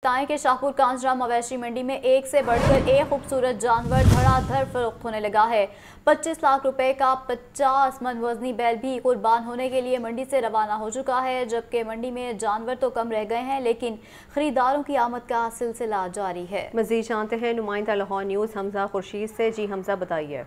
बताएं कि शाहपुर कांजरा मवेशी मंडी में एक से बढ़कर एक खूबसूरत जानवर धड़ाधड़ फरोख्त होने लगा है। 25 लाख रुपए का 50 मन वजनी बैल भी कुर्बान होने के लिए मंडी से रवाना हो चुका है, जबकि मंडी में जानवर तो कम रह गए हैं लेकिन खरीदारों की आमद का सिलसिला जारी है। मजीद जानते हैं नुमाइंदा लाहौर न्यूज़ हमजा खुर्शीद से। जी हमजा, बताइए।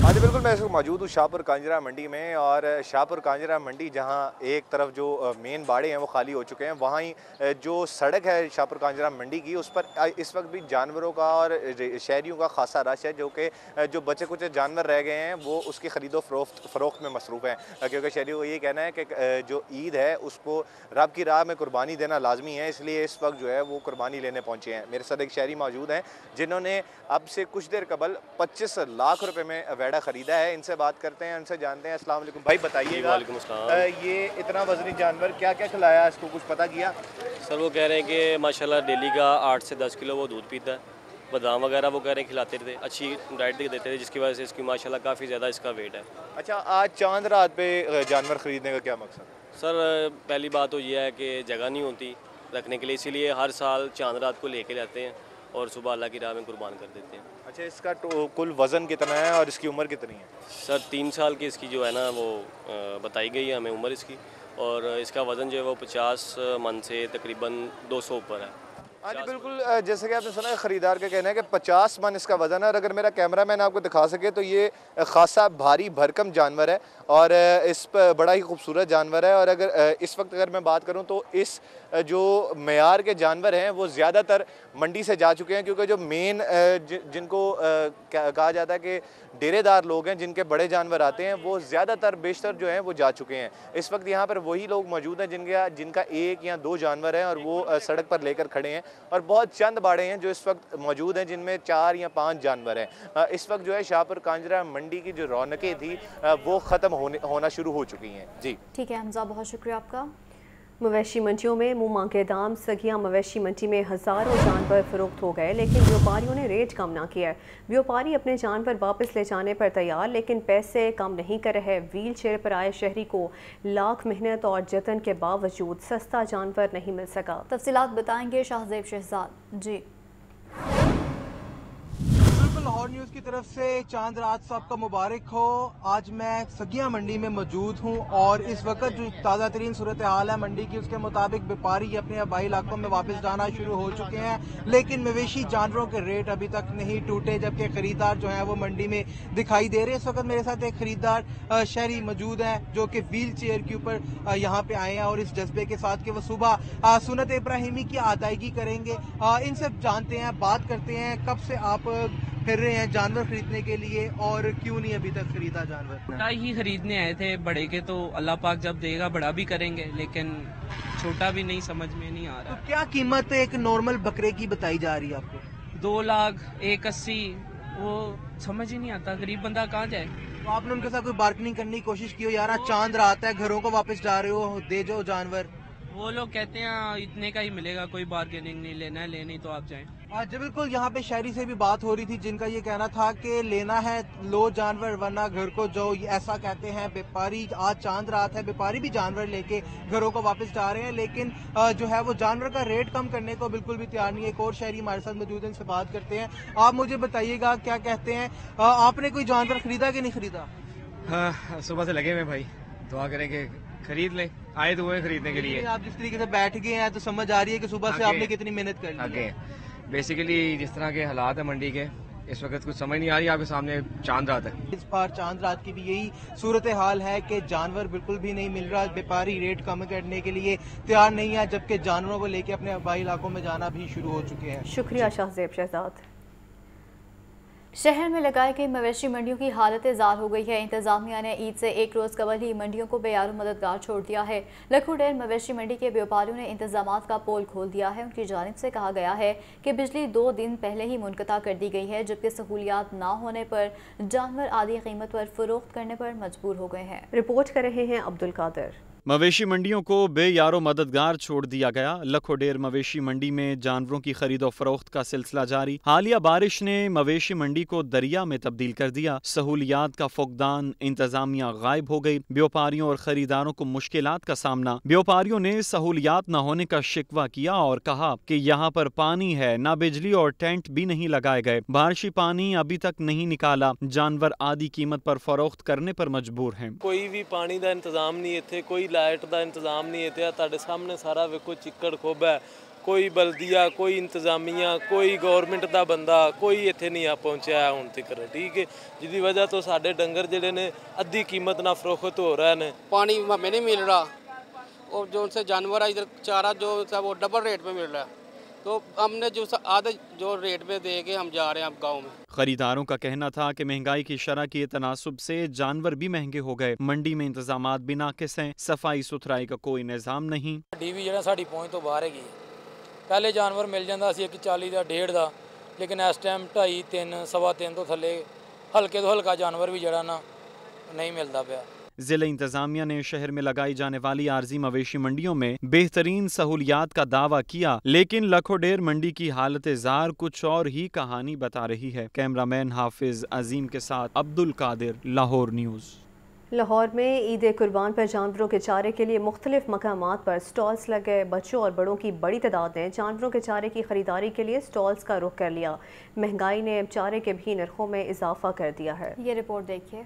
हाँ जी बिल्कुल, मैं इस वक्त मौजूद हूँ शाहपुर कांजरा मंडी में। और शाहपुर कांजरा मंडी जहाँ एक तरफ जो मेन बाड़े हैं वो खाली हो चुके हैं, वहाँ ही जो सड़क है शाहपुर कांजरा मंडी की, उस पर इस वक्त भी जानवरों का और शहरियों का खासा रश है, जो कि जो बचे कुछ जानवर रह गए हैं वो उसकी ख़रीदो फ़रोख्त में मसरूफ़ हैं, क्योंकि शहरियों को ये कहना है कि जो ईद है उसको रब की राह में कुर्बानी देना लाजमी है, इसलिए इस वक्त जो है वो कुर्बानी लेने पहुँचे हैं। मेरे साथ एक शहरी मौजूद हैं जिन्होंने अब से कुछ देर कबल 25 लाख रुपये में वेड़ा ख़रीदा है। इनसे बात करते हैं, उनसे जानते हैं। अस्सलाम वालेकुम भाई, बताइएगा ये इतना वजनी जानवर क्या क्या खिलाया, इसको कुछ पता किया? सर वो कह रहे हैं कि माशाल्लाह डेली का 8 से 10 किलो वो दूध पीता है, बादाम वगैरह वो कह रहे हैं खिलाते थे, अच्छी डाइट देते थे, जिसकी वजह से इसकी माशाल्लाह काफ़ी ज़्यादा इसका वेट है। अच्छा, आज चांद रात पे जानवर ख़रीदने का क्या मकसद? सर पहली बात तो ये है कि जगह नहीं होती रखने के लिए, इसीलिए हर साल चांद रात को लेके जाते हैं और सुबह अल्लाह की राह में कुर्बान कर देते हैं। अच्छा, इसका कुल वज़न कितना है और इसकी उम्र कितनी है? सर 3 साल की इसकी जो है ना वो बताई गई है हमें उम्र इसकी, और इसका वज़न जो है वो 50 मन से तकरीबन 200 ऊपर है। हाँ जी बिल्कुल, जैसे कि आपने सुना ख़रीदार का कहना है कि 50 मन इसका वज़न है, और अगर मेरा कैमरा मैन आपको दिखा सके तो ये ख़ासा भारी भरकम जानवर है और इस पर बड़ा ही खूबसूरत जानवर है। और अगर इस वक्त अगर मैं बात करूं तो इस जो मेयार के जानवर हैं वो ज़्यादातर मंडी से जा चुके हैं, क्योंकि जो मेन जिनको कहा जाता है कि डेरेदार लोग हैं, जिनके बड़े जानवर आते हैं, वो ज़्यादातर बेशतर जो हैं वो जा चुके हैं। इस वक्त यहाँ पर वही लोग मौजूद हैं जिनका एक या दो जानवर हैं और वो सड़क पर लेकर खड़े हैं, और बहुत चंद बाड़े हैं जो इस वक्त मौजूद हैं जिनमें 4 या 5 जानवर हैं। इस वक्त जो है शाहपुर कांजरा मंडी की जो रौनकें थी वो ख़त्म होना शुरू हो चुकी हैं। जी ठीक है हमजा, बहुत शुक्रिया आपका। मवेशी मंडियों में मुँह मांगे दाम। सगिया मवेशी मंडी में हज़ारों जानवर फरोख्त हो गए, लेकिन व्यापारियों ने रेट कम ना किया। व्यापारी अपने जानवर वापस ले जाने पर तैयार, लेकिन पैसे कम नहीं कर रहे। व्हील चेयर पर आए शहरी को लाख मेहनत और जतन के बावजूद सस्ता जानवर नहीं मिल सका। तफसीलात बताएंगे शाहजेब शहजाद। जी लाहौर न्यूज़ की तरफ से चांद रात साहब का मुबारक हो। आज मैं सगिया मंडी में मौजूद हूं और इस वक्त जो ताज़ा तरीन सूरत हाल है मंडी की, उसके मुताबिक व्यापारी अपने आबाई इलाकों में वापस जाना शुरू हो चुके हैं, लेकिन मवेशी जानवरों के रेट अभी तक नहीं टूटे, जबकि खरीदार जो है वो मंडी में दिखाई दे रहे हैं। इस वक्त मेरे साथ एक खरीदार शहरी मौजूद है जो कि व्हील चेयर के ऊपर यहाँ पे आए हैं और इस जज्बे के साथ कि वो सुबह सुन्नत इब्राहिमी की अदायगी करेंगे। इनसे जानते हैं, बात करते हैं, कब से आप फिर रहे हैं जानवर खरीदने के लिए और क्यों नहीं अभी तक खरीदा जानवर? छोटा ही खरीदने आए थे, बड़े के तो अल्लाह पाक जब देगा बड़ा भी करेंगे, लेकिन छोटा भी नहीं समझ में नहीं आ रहा। तो क्या कीमत एक नॉर्मल बकरे की बताई जा रही है आपको? 2 लाख 180, वो समझ ही नहीं आता, गरीब बंदा कहाँ जाए। तो आपने उनके साथ कोई बार्गेनिंग करने की कोशिश की हो? यार चांद रात है, घरों को वापस जा रहे हो, दे जाओ जानवर। वो लोग कहते हैं इतने का ही मिलेगा, कोई बार्गेनिंग नहीं, लेना है ले, नहीं तो आप जाएं। जी बिल्कुल, यहाँ पे शहरी से भी बात हो रही थी जिनका ये कहना था कि लेना है लो जानवर वरना घर को जाओ, ऐसा कहते हैं व्यापारी। आज चांद रात है, व्यापारी भी जानवर लेके घरों को वापस जा रहे हैं, लेकिन जो है वो जानवर का रेट कम करने को बिल्कुल भी तैयार नहीं है। एक और शहरी हमारे साथ मौजूद है, इनसे बात करते हैं। आप मुझे बताइएगा क्या कहते हैं, आपने कोई जानवर खरीदा कि नहीं खरीदा? हाँ, सुबह से लगे हुए भाई, दुआ करें कि खरीद ले, आए तो हुए खरीदने के लिए। आप जिस तरीके से बैठ गए हैं तो समझ आ रही है कि सुबह से आपने कितनी मेहनत कर ली है। बेसिकली जिस तरह के हालात है मंडी के इस वक्त कुछ समझ नहीं आ रही। आपके सामने चांद रात है, इस बार चांद रात की भी यही सूरत हाल है कि जानवर बिल्कुल भी नहीं मिल रहा। व्यापारी रेट कम करने के लिए तैयार नहीं है, जबकि जानवरों को लेकर अपने आबाई इलाकों में जाना भी शुरू हो चुके हैं। शुक्रिया शाहजेब शहजाद। शहर में लगाई गई मवेशी मंडियों की हालत जार हो गई है। इंतजामिया ने ईद से एक रोज़ कबल ही मंडियों को बेयारो मददगार छोड़ दिया है। लखू डेर मवेशी मंडी के व्यापारियों ने इंतजामात का पोल खोल दिया है। उनकी जानिब से कहा गया है कि बिजली 2 दिन पहले ही मुनक़ता कर दी गई है, जबकि सहूलियात ना होने पर जानवर आधी कीमत पर फरोख्त करने पर मजबूर हो गए हैं। रिपोर्ट कर रहे हैं अब्दुल कादिर। मवेशी मंडियों को बेयारो मददगार छोड़ दिया गया। लखोडेर मवेशी मंडी में जानवरों की खरीदो फरोख्त का सिलसिला जारी। हालिया बारिश ने मवेशी मंडी को दरिया में तब्दील कर दिया। सहूलियात का फुकदान, इंतजामिया गायब हो गई। व्यापारियों और खरीदारों को मुश्किलात का सामना। व्यापारियों ने सहूलियात न होने का शिकवा किया और कहा कि यहाँ पर पानी है, न बिजली और टेंट भी नहीं लगाए गए। बारिशी पानी अभी तक नहीं निकाला। जानवर आधी कीमत पर फरोख्त करने पर मजबूर हैं। कोई भी पानी का इंतजाम नहीं इत्थे, कोई लाइट का इंतजाम नहीं इत्थे। तुहाडे सामने सारा वेखो चिक्कड़ खोब है। कोई बल्दिया, कोई इंतजामिया, कोई गवर्नमेंट का बंदा कोई इत्थे नहीं आ पहुँचा हुण तक, ठीक है, जिसकी वजह तो साडे डंगर जिहड़े ने अद्धी कीमत ना फरोख्त हो रहे हैं। पानी हमें नहीं मिल रहा और जो उनसे जानवर है इधर चारा जो है वो डबल रेट पे मिल रहा है, तो हमने जो आधे जो रेट पे दे के हम जा रहे हैं अब गाँव में। खरीदारों का कहना था कि महंगाई की शरह के तनासुब से जानवर भी महंगे हो गए। मंडी में इंतजामात भी नाकिस हैं। सफाई सुथराई का कोई निज़ाम नहीं। डीवी जो साड़ी पहुँच तो बाहर है। पहले जानवर मिल जाता सी 40 का 1.5 का, लेकिन इस टाइम 2.5, 3, 3.25 तो थले हल्के तो हल्का जानवर भी जड़ा ना नहीं मिलता पाया। जिला इंतजामिया ने शहर में लगाई जाने वाली आर्जी मवेशी मंडियों में बेहतरीन सहूलियात का दावा किया, लेकिन लखोडेर मंडी की हालत जार कुछ और ही कहानी बता रही है। कैमरामैन हाफिज अजीम के साथ अब्दुल कादिर, लाहौर न्यूज़। लाहौर में ईद कुर्बान पर जानवरों के चारे के लिए मुख्तलिफ मकामात पर स्टॉल्स लग गए। बच्चों और बड़ों की बड़ी तादाद ने जानवरों के चारे की खरीदारी के लिए स्टॉल्स का रुख कर लिया। महंगाई ने चारे के भी नरखों में इजाफा कर दिया है। ये रिपोर्ट देखिए।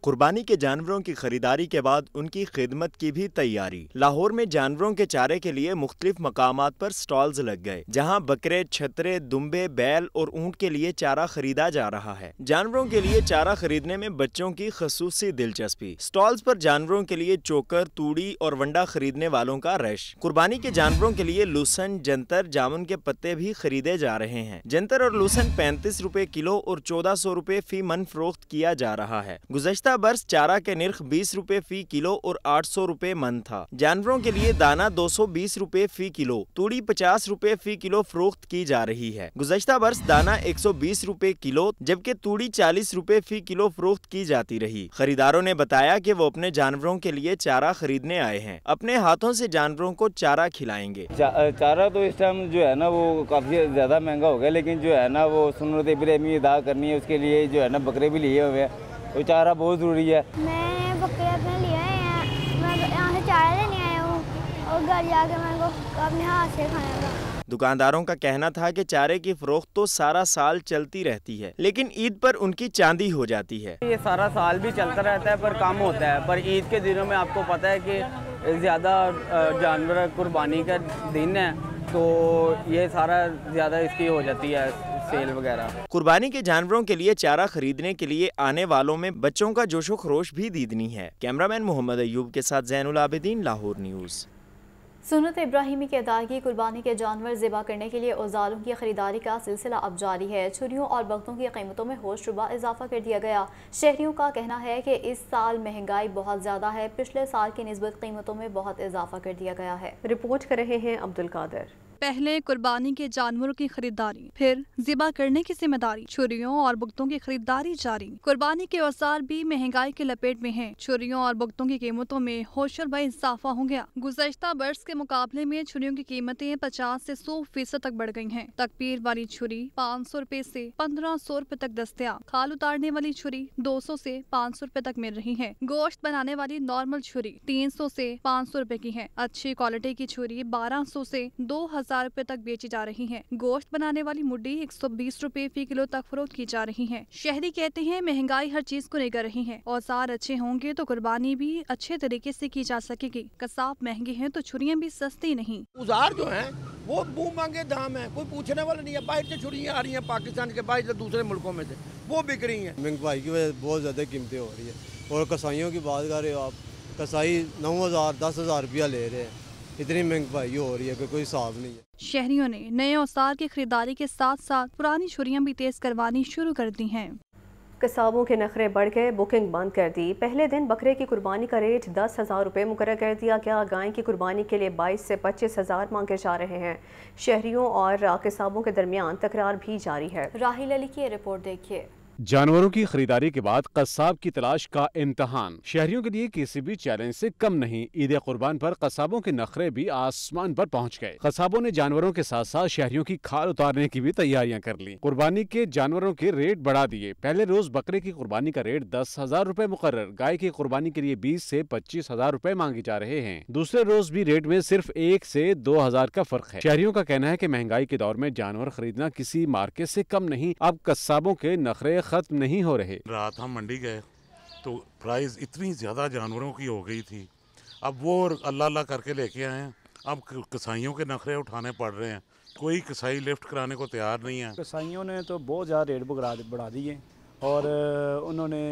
कुर्बानी के जानवरों की खरीदारी के बाद उनकी खिदमत की भी तैयारी। लाहौर में जानवरों के चारे के लिए मुख्तलिफ मकामात पर स्टॉल्स लग गए, जहां बकरे, छतरे, दुम्बे, बैल और ऊंट के लिए चारा खरीदा जा रहा है। जानवरों के लिए चारा खरीदने में बच्चों की खसूसी दिलचस्पी। स्टॉल्स पर जानवरों के लिए चोकर, तूड़ी और वंडा खरीदने वालों का रश। कुर्बानी के जानवरों के लिए लूसन, जंतर, जामुन के पत्ते भी खरीदे जा रहे हैं। जंतर और लूसन 35 रुपए किलो और 1400 रुपए फी मन फरोख्त किया जा रहा है। गुज़श्ता बरस चारा के निर्ख 20 रुपए फी किलो और 800 रुपए मन था। जानवरों के लिए दाना 220 रुपए फी किलो, तूड़ी 50 रुपए फी किलो फरोख्त की जा रही है। गुज़श्ता बरस दाना 120 रुपए किलो जबकि तूड़ी 40 रुपए फी किलो फरोख्त की जाती रही। खरीदारों ने बताया कि वो अपने जानवरों के लिए चारा खरीदने आए हैं, अपने हाथों से जानवरों को चारा खिलाएंगे। चारा तो इस टाइम जो है ना वो काफी ज्यादा महंगा हो गया, लेकिन जो है ना वो सुन्नत इब्राहिमी अदा करनी है, उसके लिए जो है ना बकरे भी लिए हुए हैं, वो चारा बहुत ज़रूरी है। मैं बकरे अपने लिए हैं, मैं यहाँ से चारा लेने आया हूँ और घर जाके मेरे को अपने हाथ से खाना था। दुकानदारों का कहना था कि चारे की फरोख्त तो सारा साल चलती रहती है, लेकिन ईद पर उनकी चांदी हो जाती है। ये सारा साल भी चलता रहता है पर कम होता है, पर ईद के दिनों में आपको पता है कि ज़्यादा जानवर कुर्बानी का दिन है, तो ये सारा ज़्यादा इसकी हो जाती है सेल वगैरह। कुर्बानी के जानवरों के लिए चारा खरीदने के लिए आने वालों में बच्चों का जोशो खरोश भी दीदनी है। कैमरामैन मोहम्मद अयूब के साथ ज़ैनुल आबिदीन, लाहौर न्यूज़। सुन्नत इब्राहिमी की अदायगी कुर्बानी के जानवर ज़िबा करने के लिए औजारों की खरीदारी का सिलसिला अब जारी है। छुरियों और बख्तों की कीमतों में होशरुबा इजाफा कर दिया गया। शहरियों का कहना है कि इस साल महंगाई बहुत ज़्यादा है, पिछले साल की निस्बत कीमतों में बहुत इजाफा कर दिया गया है। रिपोर्ट कर रहे हैं अब्दुल कादिर। पहले कुर्बानी के जानवरों की खरीदारी, फिर ज़िबा करने की जिम्मेदारी। छुरियों और बुख्तों की खरीदारी जारी। कुर्बानी के औजार भी महंगाई के लपेट में हैं। छुरियों और बुख्तों की कीमतों में होशरुबा इजाफा हो गया। गुज़श्ता बरस के मुकाबले में छुरियों की कीमतें 50 से 100% तक बढ़ गई हैं। तकबीर वाली छुरी 500 रुपए से 1500 रुपए तक दस्तयाब। खाल उतारने वाली छुरी 200 से 500 रुपए तक मिल रही है। गोश्त बनाने वाली नॉर्मल छुरी 300 से 500 रुपए की है। अच्छी क्वालिटी की छुरी 1200 से 2000 रुपए तक बेची जा रही है। गोश्त बनाने वाली मुड्डी 120 रुपए फी किलो तक फरोख्त की जा रही है। शहरी कहते हैं महंगाई हर चीज को लेकर रही है। औजार अच्छे होंगे तो कुर्बानी भी अच्छे तरीके से की जा सकेगी। कसाब महंगे हैं तो छुरियां भी सस्ती नहीं। औजार जो हैं वो मुँह मांगे दाम है, कोई पूछने वाला नहीं है। बाहर से छुरियां आ रही हैं, पाकिस्तान के बाहर से दूसरे मुल्कों में से वो बिक रही हैं। महंगाई की वजह से बहुत ज्यादा कीमतें हो रही है। और कसाईयों की बात कर रहे हो आप, कसाई 9000 10,000 रुपया ले रहे हैं। इतनी महंगाई हो रही है कि कोई हिसाब नहीं है। शहरियों ने नए औजार की खरीदारी के साथ साथ पुरानी छुरियां भी तेज करवानी शुरू कर दी हैं। कसाबों के नखरे बढ़ गए, बुकिंग बंद कर दी। पहले दिन बकरे की कुर्बानी का रेट 10,000 रुपये मुकर्रर कर दिया गया। गाय की कुर्बानी के लिए 22 से 25,000 मांगे जा रहे हैं। शहरियों और कसाबों के दरमियान तकरार भी जारी है। राहिल अली की रिपोर्ट देखिए। जानवरों की खरीदारी के बाद कस्साब की तलाश का इम्तहान शहरियों के लिए किसी भी चैलेंज से कम नहीं। ईद कुर्बान पर कस्साबों के नखरे भी आसमान पर पहुंच गए। कस्साबों ने जानवरों के साथ साथ शहरियों की खाल उतारने की भी तैयारियां कर ली। कुर्बानी के जानवरों के रेट बढ़ा दिए। पहले रोज बकरे की कुर्बानी का रेट 10,000 रुपए मुकर्रर, गाय की कुर्बानी के लिए 20 से 25,000 रुपए मांगे जा रहे हैं। दूसरे रोज भी रेट में सिर्फ 1 से 2,000 का फर्क है। शहरियों का कहना है कि महंगाई के दौर में जानवर खरीदना किसी मार्केट से कम नहीं। अब कस्साबों के नखरे खत्म नहीं हो रहे। रात हम मंडी गए तो प्राइस इतनी ज़्यादा जानवरों की हो गई थी, अब वो अल्लाह अल्लाह करके लेके आए हैं। अब कसाईयों के नखरे उठाने पड़ रहे हैं, कोई कसाई लिफ्ट कराने को तैयार नहीं है। कसाईयों ने तो बहुत ज़्यादा रेट बढ़ा दिए और उन्होंने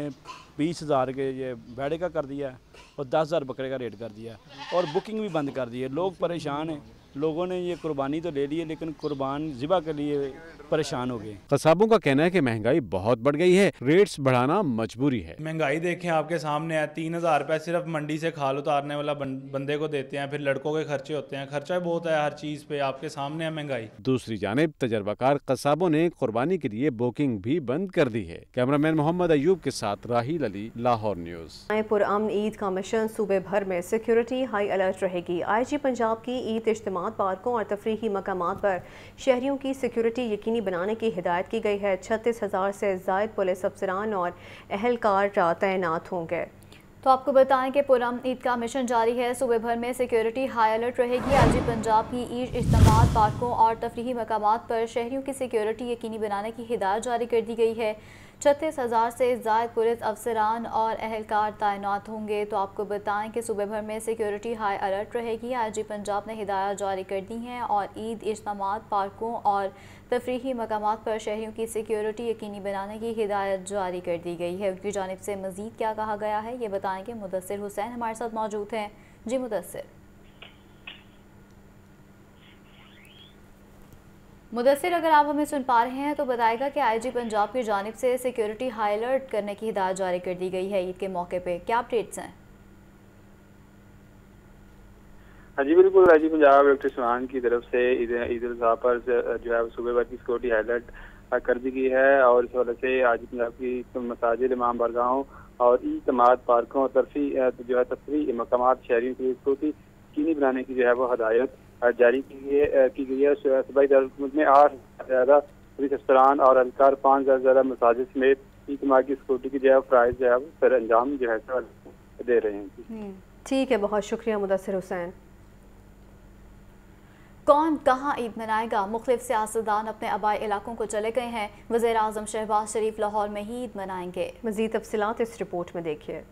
20,000 के ये भेड़े का कर दिया और 10,000 बकरे का रेट कर दिया और बुकिंग भी बंद कर दी है। लोग परेशान हैं। लोगों ने ये कुर्बानी तो ले ली है लेकिन कुर्बान ज़िबा के लिए परेशान हो गए। कसाबों का कहना है कि महंगाई बहुत बढ़ गई है, रेट्स बढ़ाना मजबूरी है। महंगाई देखें आपके सामने है, 3,000 रुपये सिर्फ मंडी से खाल उतारने वाला बंदे को देते हैं, फिर लड़कों के खर्चे होते हैं, खर्चा बहुत है हर चीज़ पे, आपके सामने है महंगाई। दूसरी जानिब तजर्बाकार कसाबों ने कुर्बानी के लिए बुकिंग भी बंद कर दी है। कैमरामैन मोहम्मद अयूब के साथ राहील अली, लाहौर न्यूज़। पुरअमन ईद का मिशन सूबे भर में सिक्योरिटी हाई अलर्ट रहेगी। IG पंजाब की ईद इज्तिमा पार्कों और तफरीही मकामात पर शहरियों की सिक्योरिटी यकीनी बनाने की हिदायत की गई है। 36,000 से ज़ायद पुलिस अफसरान और अहलकार तैनात होंगे। तो आपको बताएं कि पुरअमन ईद का मिशन जारी है। सूबे भर में सिक्योरिटी हाई अलर्ट रहेगी। IG पंजाब की ईद इज्तिमा पार्कों और तफरीही मकामात पर शहरियों की सिक्योरिटी यकीनी बनाने की हिदायत जारी कर दी गई है। 36,000 से ज़ायद पुलिस अफसरान और अहलकार तैनात होंगे। तो आपको बताएं कि सूबे भर में सिक्योरिटी हाई अलर्ट रहेगी। IG पंजाब ने हिदायत जारी कर दी हैं और ईद इज्तिमात पार्कों और तफरीही मकामात पर शहरियों की सिक्योरिटी यकीनी बनाने की हिदायत जारी कर दी गई है। उनकी जानिब से मज़ीद क्या कहा गया है ये बताएंगे मुदस्सिर हुसैन हमारे साथ मौजूद हैं। जी मुदस्सिर, अगर आप हमें सुन पा रहे हैं तो बताएगा कि IG पंजाब की जानिब से सिक्योरिटी हाई अलर्ट करने की हिदायत जारी कर दी गई है ईद के मौके पे, क्या अपडेट्स हैं? हाँ जी बिल्कुल, IG पंजाब इलेक्ट्रिसिटी की तरफ से ईद अज़हा पर जो है सूबे भर की सिक्योरिटी हाई अलर्ट कर दी गई है और इस वजह से IG पंजाब की मसाजिद, इमाम बारगाहों और इज्तिमात पार्कों और तफरीही मकामात शहरियों की सिक्योरिटी यकीनी बनाने की जो है वो हदायत जारी की गई है। सूबाई दारुल में 8 से ज़्यादा पुलिस अफसरान और अहलकार 5,000 से ज़्यादा मसाजिद समेत इज्तिमा की सिक्योरिटी की जो है फ़राइज़ जो है वो सर अंजाम जो है दे रहे हैं। ठीक है, बहुत शुक्रिया मुदस्सिर हुसैन। कौन कहाँ ईद मनाएगा? मुख्तलिफ सियासतदान अपने आबाई इलाकों को चले गए हैं। वज़ीर आज़म शहबाज शरीफ लाहौर में ही ईद मनाएंगे। मज़ीद तफसीलात इस रिपोर्ट में देखिए।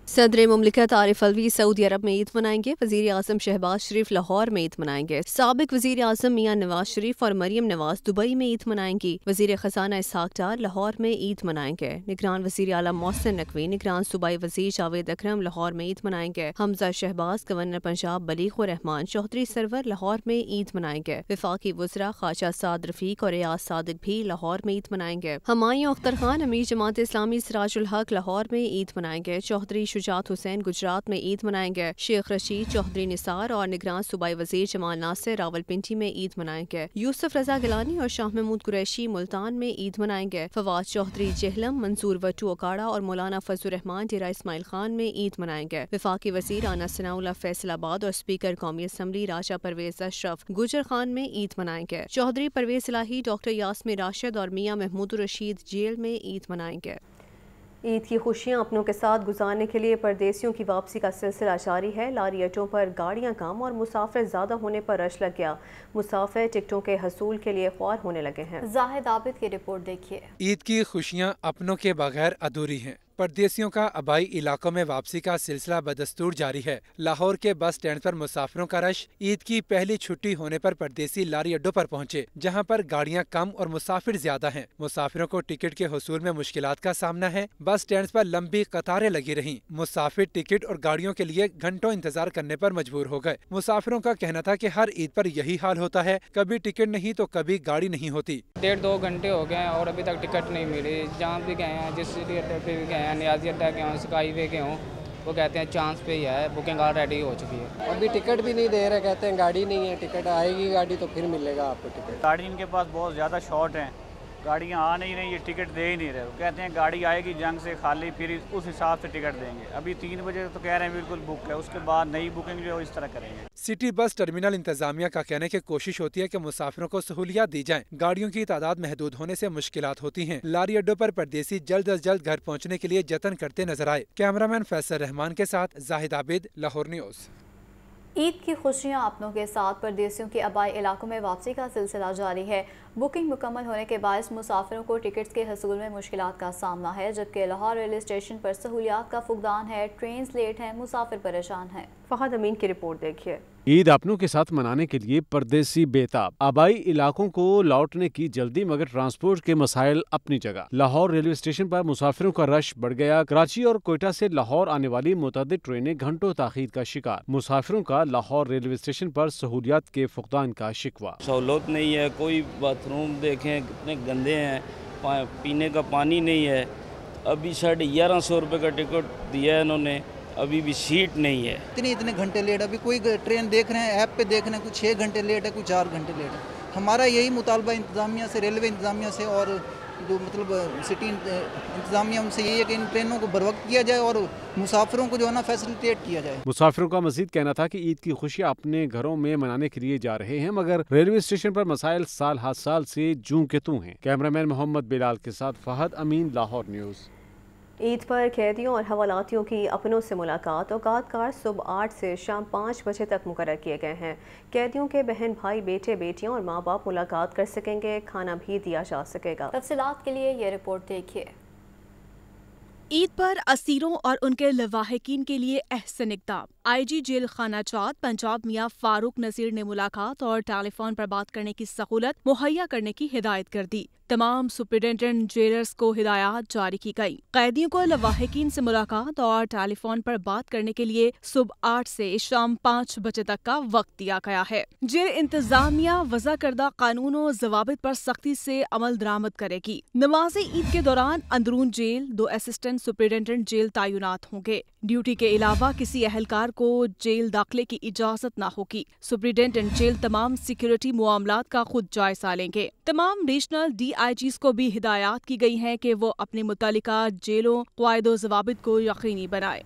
सदर मुमलिकत आरिफ अलवी सऊदी अरब में ईद मनाएंगे। वज़ीर आज़म शहबाज शरीफ लाहौर में ईद मनाएंगे। साबिक वज़ीर आज़म मियां नवाज शरीफ और मरियम नवाज दुबई में ईद मनाएंगी। वज़ीर ख़ज़ाना इसहाक़ डार लाहौर में ईद मनाएंगे। निगरान वज़ीर आला मोहसिन नकवी, निगरान सूबाई वज़ीर जावेद अकरम लाहौर में ईद मनाएंगे। हमजा शहबाज, गवर्नर पंजाब बलीग़ रहमान चौधरी सरवर लाहौर में ईद मनाएंगे। वफाकी वज़रा ख्वाजा साद रफ़ीक और रियाज सादिक भी लाहौर में ईद मनाएंगे। हुमायूं अख्तर खान, अमीर जमात इस्लामी सिराजुल हक लाहौर में ईद मनाएंगे। चौधरी शुजात हुसैन गुजरात में ईद मनाएंगे। शेख रशीद चौधरी निसार और निगरान सूबाई वज़ीर जमाल नासिर रावलपिंडी में ईद मनाएंगे। यूसुफ रजा गिलानी और शाह महमूद कुरैशी मुल्तान में ईद मनाएंगे। फवाद चौधरी जेहलम, मंसूर वट्टू ओकाड़ा और मौलाना फजलुर रहमान डेरा इस्माइल खान में ईद मनाएंगे। वफाकी वज़ीर आना सनाउल्लाह फैसलाबाद और स्पीकर कौमी असम्बली राजा परवेज अशरफ गुजर खान में ईद मनाएंगे। चौधरी परवेज इलाही, डॉक्टर यास्मीन राशिद और मियां महमूद रशीद जेल में ईद मनाएंगे। ईद की खुशियां अपनों के साथ गुजारने के लिए परदेसियों की वापसी का सिलसिला जारी है। लारी अड्डों पर गाड़ियां कम और मुसाफिर ज़्यादा होने पर रश लग गया। मुसाफिर टिकटों के हसूल के लिए ख्वार होने लगे हैं। जाहिद आबिद की रिपोर्ट देखिए। ईद की खुशियां अपनों के बगैर अधूरी हैं। परदेसियों का आबाई इलाकों में वापसी का सिलसिला बदस्तूर जारी है। लाहौर के बस स्टैंड पर मुसाफिरों का रश ईद की पहली छुट्टी होने पर परदेसी लारी अड्डों पर पहुंचे, जहां पर गाड़ियां कम और मुसाफिर ज्यादा हैं। मुसाफिरों को टिकट के हुसूल में मुश्किलात का सामना है। बस स्टैंड पर लंबी कतारें लगी रहीं। मुसाफिर टिकट और गाड़ियों के लिए घंटों इंतजार करने पर मजबूर हो गए। मुसाफिरों का कहना था कि हर ईद पर यही हाल होता है, कभी टिकट नहीं तो कभी गाड़ी नहीं होती। 1.5-2 घंटे हो गए और अभी तक टिकट नहीं मिली। जहाँ भी गए हैं, जिस सिटी अड्डे पे भी गए हैं, नियाजी अड्डा गए हूँ, स्काई वे गए हूँ, वो कहते हैं चांस पे ही है, बुकिंग ऑलरेडी हो चुकी है। अभी टिकट भी नहीं दे रहे, कहते हैं गाड़ी नहीं है। टिकट आएगी गाड़ी तो फिर मिलेगा आपको टिकट। गाड़ी इनके पास बहुत ज़्यादा शॉर्ट हैं, गाड़ियाँ आ नहीं रही, ये टिकट दे ही नहीं रहे। कहते हैं गाड़ी आएगी जंग से खाली, फिर उस हिसाब से टिकट देंगे। अभी 3 बजे तो कह रहे हैं बिल्कुल बुक है, उसके बाद नई बुकिंग जो इस तरह करेंगे। सिटी बस टर्मिनल इंतजामिया का कहना है कि कोशिश होती है कि मुसाफिरों को सहूलियात दी जाएं। गाड़ियों की तादाद महदूद होने से मुश्किलात होती हैं। लारी अड्डों पर परदेसी जल्द अज जल्द घर पहुँचने के लिए जतन करते नजर आए। कैमरामैन फैसल रहमान के साथ जाहिद आबिद, लाहौर न्यूज़। ईद की खुशियां अपनों के साथ परदेसियों के आबाई इलाकों में वापसी का सिलसिला जारी है। बुकिंग मुकम्मल होने के बायस मुसाफिरों को टिकट्स के हसूल में मुश्किलात का सामना है, जबकि लाहौर रेलवे स्टेशन पर सहूलियात का फुकदान है, ट्रेन लेट हैं, मुसाफिर परेशान हैं। फहद अमीन की रिपोर्ट देखिए। ईद अपनों के साथ मनाने के लिए परदेसी बेताब। आबाई इलाकों को लौटने की जल्दी, मगर ट्रांसपोर्ट के मसाइल अपनी जगह। लाहौर रेलवे स्टेशन पर मुसाफिरों का रश बढ़ गया। कराची और कोयटा से लाहौर आने वाली मुतअद्दिद ट्रेनें घंटों ताखीर का शिकार। मुसाफिरों का लाहौर रेलवे स्टेशन पर सहूलियात के फुकदान का शिकवा। सहूलत नहीं है, कोई बाथरूम देखें कितने गंदे हैं, पीने का पानी नहीं है। अभी 1150 रुपये का टिकट दिया है इन्होंने, अभी भी सीट नहीं है। इतने घंटे लेट, अभी कोई ट्रेन देख रहे हैं ऐप पे देख रहे हैं, कुछ 6 घंटे लेट है, कुछ 4 घंटे लेट है। हमारा यही मुतालबा इंतज़ामिया से, रेलवे इंतज़ामिया से और जो मतलब सिटी इंतज़ामिया, उनसे यही है कि इन ट्रेनों को बर वक्त किया जाए और मुसाफिरों को जो है ना फैसिलिटेट किया जाए। मुसाफिरों का मजीद कहना था कि ईद की खुशियाँ अपने घरों में मनाने के लिए जा रहे हैं, मगर रेलवे स्टेशन पर मसाइल साल हर साल से जूं के तू हैं। कैमरामैन मोहम्मद बिलाल के साथ फहद अमीन, लाहौर न्यूज़। ईद पर कैदियों और हवालातियों की अपनों से मुलाकात औकातकार सुबह 8 से शाम 5 बजे तक मुकर्रर किए गए हैं। कैदियों के बहन भाई, बेटे बेटियां और माँ बाप मुलाकात कर सकेंगे, खाना भी दिया जा सकेगा। तफसीलात के लिए ये रिपोर्ट देखिए। ईद पर असीरों और उनके लवाहिकीन के लिए एहसन इक़दाम। IG जेल खाना चाद पंजाब मियाँ फारूक नज़ीर ने मुलाकात और टेलीफोन पर बात करने की सहूलत मुहैया करने की हिदायत कर दी। तमाम सुपरिटेंडेंट जेलर्स को हिदायत जारी की गई। कैदियों को लवाहिकीन से मुलाकात और टेलीफोन पर बात करने के लिए सुबह 8 से शाम 5 बजे तक का वक्त दिया गया है। जेल इंतजामिया वज़ा करदा कानून और ज़वाबित पर सख्ती से अमल दरामद करेगी। नमाज ईद के दौरान अंदरून जेल 2 असिस्टेंट सुपरिटेंडेंट जेल तैनात होंगे। ड्यूटी के अलावा किसी अहलकार को जेल दाखिले की इजाजत न होगी। सुपरिटेंडेंट जेल तमाम सिक्योरिटी मामलात का खुद जायजा लेंगे। तमाम रीजनल DIGs को भी हिदायत की गई है कि वो अपने मुतालिका जेलों क़वाइदो ज़वाबित को यकीनी बनाए।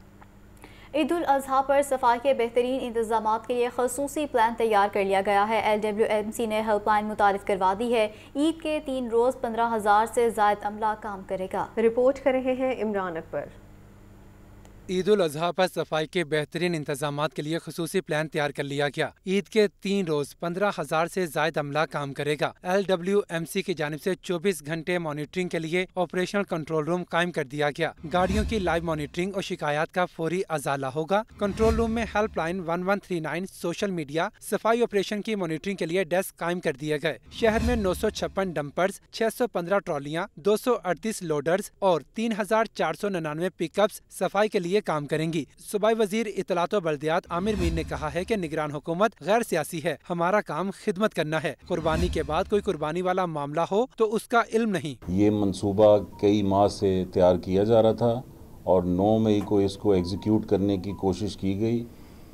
ईद उल अज़हा पर सफाई के बेहतरीन इंतजामात के लिए खसूसी प्लान तैयार कर लिया गया है। LWMC ने हेल्पलाइन मुतारिफ करवा दी है। ईद के 3 रोज़ 15,000 से ज़ायद अमला काम करेगा। रिपोर्ट कर रहे हैं इमरान अकबर। ईद उल अज़हा पर सफाई के बेहतरीन इंतजामात के लिए खसूसी प्लान तैयार कर लिया गया। ईद के 3 रोज 15,000 से जायद अमला काम करेगा। LWMC की जानिब से 24 घंटे मॉनिटरिंग के लिए ऑपरेशनल कंट्रोल रूम कायम कर दिया गया। गाड़ियों की लाइव मॉनिटरिंग और शिकायत का फौरी अजाला होगा। कंट्रोल रूम में हेल्पलाइन 1139, सोशल मीडिया, सफाई ऑपरेशन की मॉनिटरिंग के लिए डेस्क कायम कर दिए गए। शहर में 956 डंपर्स, 615 ट्रॉलियाँ, 238 लोडर्स और 3,499 पिकअप्स सफाई के लिए काम करेंगी। सूबाई वजीर इत्तलात व बल्दियात आमिर मीर ने कहा है कि निगरान हुकूमत गैर सियासी है, हमारा काम खिदमत करना है। कुर्बानी के बाद कोई कुर्बानी वाला मामला हो तो उसका इल्म नहीं। ये मंसूबा कई माह से तैयार किया जा रहा था और 9 मई को इसको एग्जीक्यूट करने की कोशिश की गई,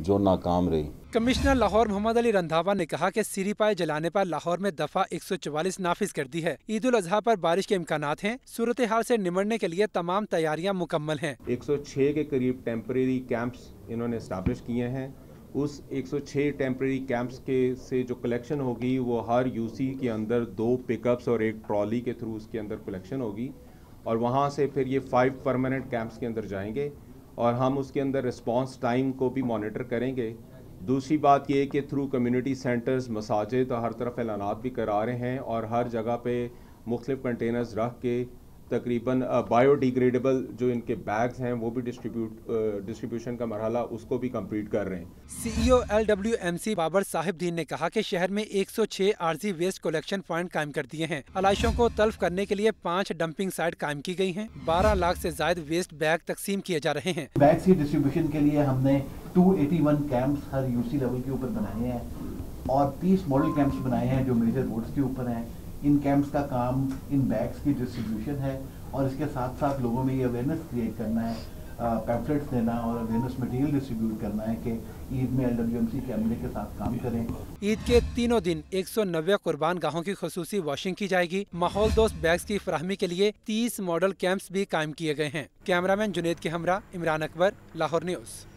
जो नाकाम रही। कमिश्नर लाहौर मोहम्मद अली रंधावा ने कहा कि सीरी पाए जलाने पर लाहौर में दफा 144 नाफिज कर दी है। ईद उल अज़हा पर बारिश के इम्कानात हैं। सूरत हाल से निमटने के लिए तमाम तैयारियां मुकम्मल हैं। 106 के करीब टेम्परेरी कैंप्स इन्होंने इस्टेब्लिश किए हैं। उस 106 टेम्परेरी कैंप्स के से जो कलेक्शन होगी वो हर UC के अंदर 2 पिकअप्स और 1 ट्रॉली के थ्रू उसके अंदर कलेक्शन होगी और वहाँ से फिर ये 5 परमानेंट कैंप्स के अंदर जाएंगे और हम उसके अंदर रिस्पांस टाइम को भी मॉनिटर करेंगे। दूसरी बात ये है कि थ्रू कम्युनिटी सेंटर्स, मसाजिद हर तरफ ऐलानात भी करा रहे हैं और हर जगह पे मुख्तलिफ कंटेनर्स रख के तकरीबन बायोडिग्रेडेबल जो इनके बैग्स हैं वो भी डिस्ट्रीब्यूशन का मरहला उसको भी कंप्लीट कर रहे हैं। CEO LWMC बाबर साहिब दीन ने कहा कि शहर में 106 आरजी वेस्ट कलेक्शन पॉइंट कायम कर दिए हैं। आलाइशों को तल्फ करने के लिए 5 डंपिंग साइट कायम की गई हैं। 12 लाख से ज्यादा वेस्ट बैग तकसीम किए जा रहे हैं। बैग्स की डिस्ट्रीब्यूशन के लिए हमने 281 कैंप्स हर UC लेवल के ऊपर बनाए हैं और 30 मॉडल कैंप्स बनाए हैं जो मेजर रोड्स के ऊपर हैं। इन कैंप्स का काम इन बैग्स की डिस्ट्रीब्यूशन है और इसके साथ साथ लोगों में ये अवेयरनेस क्रिएट करना है। पैम्फलेट्स देना और अवेयरनेस मटेरियल डिस्ट्रीब्यूट करना है कि ईद में LWMC कैमरे के साथ काम करें। ईद के तीनों दिन 190 कुर्बान गाहों की खुसूसी वॉशिंग की जाएगी। माहौल दोस्त बैग्स की फराहमी के लिए 30 मॉडल कैंप्स भी कायम किए गए हैं। कैमरामैन जुनेद के हमरा, इमरान अकबर, लाहौर न्यूज़।